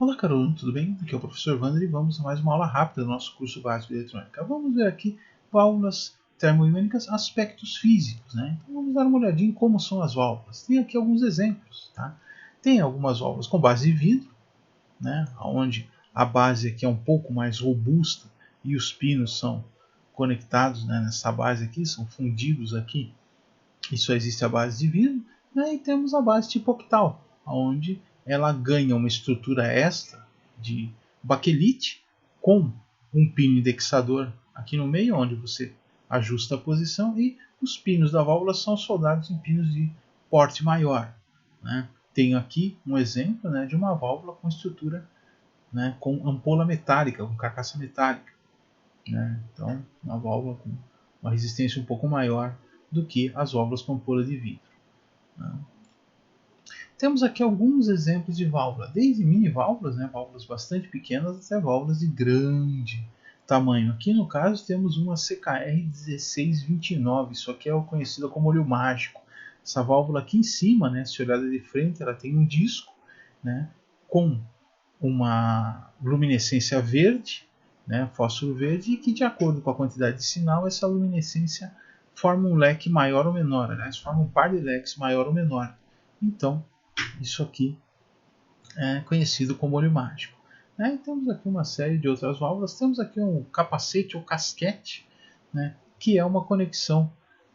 Olá, Carol, tudo bem? Aqui é o professor Wander e vamos a mais uma aula rápida do nosso curso básico de eletrônica. Vamos ver aqui válvulas termoiônicas, aspectos físicos, né? Então vamos dar uma olhadinha em como são as válvulas. Tem aqui alguns exemplos, tá? Tem algumas válvulas com base de vidro, né? Onde a base aqui é um pouco mais robusta e os pinos são conectados, né, nessa base aqui, são fundidos aqui. E só existe a base de vidro, né? E temos a base tipo octal, onde ela ganha uma estrutura extra de baquelite com um pino indexador aqui no meio, onde você ajusta a posição, e os pinos da válvula são soldados em pinos de porte maior, né? Tenho aqui um exemplo, né, de uma válvula com estrutura, né, com ampola metálica, com carcaça metálica, né? Então, uma válvula com uma resistência um pouco maior do que as válvulas com ampola de vidro, né? Temos aqui alguns exemplos de válvula, desde mini válvulas, né, válvulas bastante pequenas, até válvulas de grande tamanho. Aqui no caso temos uma CKR 1629, isso aqui é conhecida como olho mágico. Essa válvula aqui em cima, né, se olhada de frente, ela tem um disco, né, com uma luminescência verde, né, fósforo verde, e que de acordo com a quantidade de sinal, essa luminescência forma um leque maior ou menor, aliás, forma um par de leques maior ou menor. Então, isso aqui é conhecido como olho mágico, né? E temos aqui uma série de outras válvulas. Temos aqui um capacete ou casquete, né, que é uma conexão,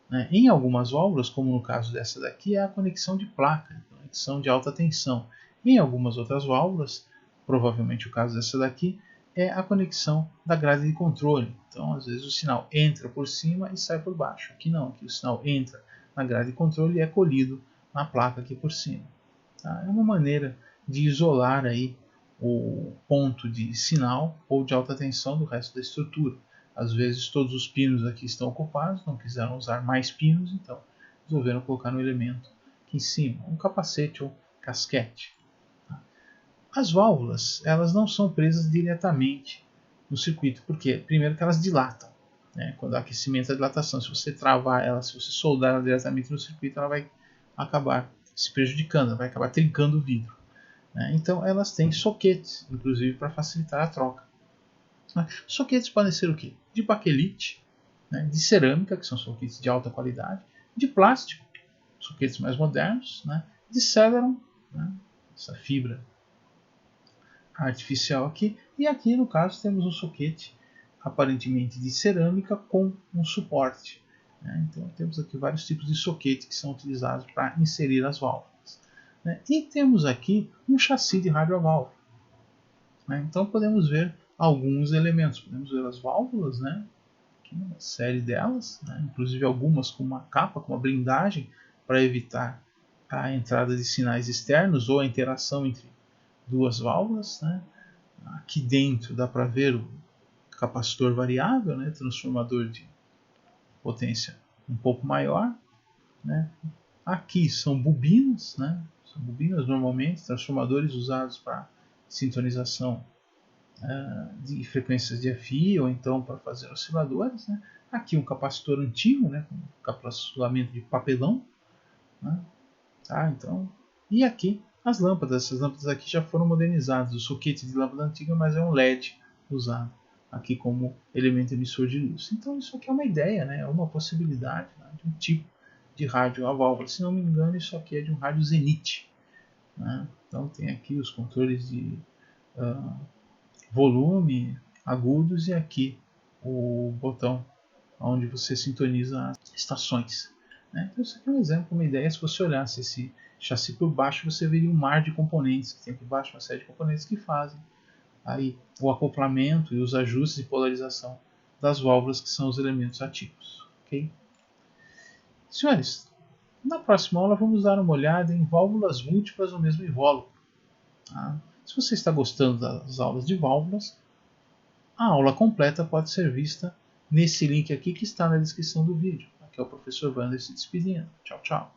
né, em algumas válvulas, como no caso dessa daqui, é a conexão de placa, conexão de alta tensão. Em algumas outras válvulas, provavelmente o caso dessa daqui, é a conexão da grade de controle. Então, às vezes o sinal entra por cima e sai por baixo. Aqui não, aqui o sinal entra na grade de controle e é colhido na placa aqui por cima. Tá? É uma maneira de isolar aí o ponto de sinal ou de alta tensão do resto da estrutura. Às vezes todos os pinos aqui estão ocupados, não quiseram usar mais pinos, então resolveram colocar um elemento aqui em cima, um capacete ou casquete. Tá? As válvulas, elas não são presas diretamente no circuito, porque primeiro que elas dilatam, né? Quando há aquecimento, a dilatação, se você travar ela, se você soldar ela diretamente no circuito, ela vai acabar se prejudicando, vai acabar trincando o vidro, né? Então elas têm soquetes, inclusive para facilitar a troca. Soquetes podem ser o quê? De baquelite, né? De cerâmica, que são soquetes de alta qualidade, de plástico, soquetes mais modernos, né? De celeron, né? Essa fibra artificial aqui, e aqui no caso temos um soquete aparentemente de cerâmica com um suporte, né? Então temos aqui vários tipos de soquete que são utilizados para inserir as válvulas, né? E temos aqui um chassi de radioválvula, né? Então podemos ver alguns elementos, podemos ver as válvulas, né? Aqui uma série delas, né? Inclusive algumas com uma capa, com uma blindagem para evitar a entrada de sinais externos ou a interação entre duas válvulas, né? Aqui dentro dá para ver o capacitor variável, né? Transformador de potência um pouco maior, né? Aqui são bobinas, né? São bobinas normalmente, transformadores usados para sintonização de frequências de FI ou então para fazer osciladores, né? Aqui um capacitor antigo, né? Com encapsulamento de papelão, né? Tá, então, e aqui as lâmpadas. Essas lâmpadas aqui já foram modernizadas. O soquete de lâmpada antiga, mas é um LED usado aqui como elemento emissor de luz. Então isso aqui é uma ideia, né? É uma possibilidade, né, de um tipo de rádio a válvula. Se não me engano, isso aqui é de um rádio Zenit, né? Então tem aqui os controles de volume, agudos, e aqui o botão onde você sintoniza as estações, né? Então isso aqui é um exemplo, uma ideia. Se você olhasse esse chassi por baixo, você veria um mar de componentes, que tem por baixo uma série de componentes que fazem aí o acoplamento e os ajustes de polarização das válvulas, que são os elementos ativos. Okay? Senhores, na próxima aula vamos dar uma olhada em válvulas múltiplas no mesmo invólucro. Tá? Se você está gostando das aulas de válvulas, a aula completa pode ser vista nesse link aqui que está na descrição do vídeo. Aqui é o professor Wander se despedindo. Tchau, tchau.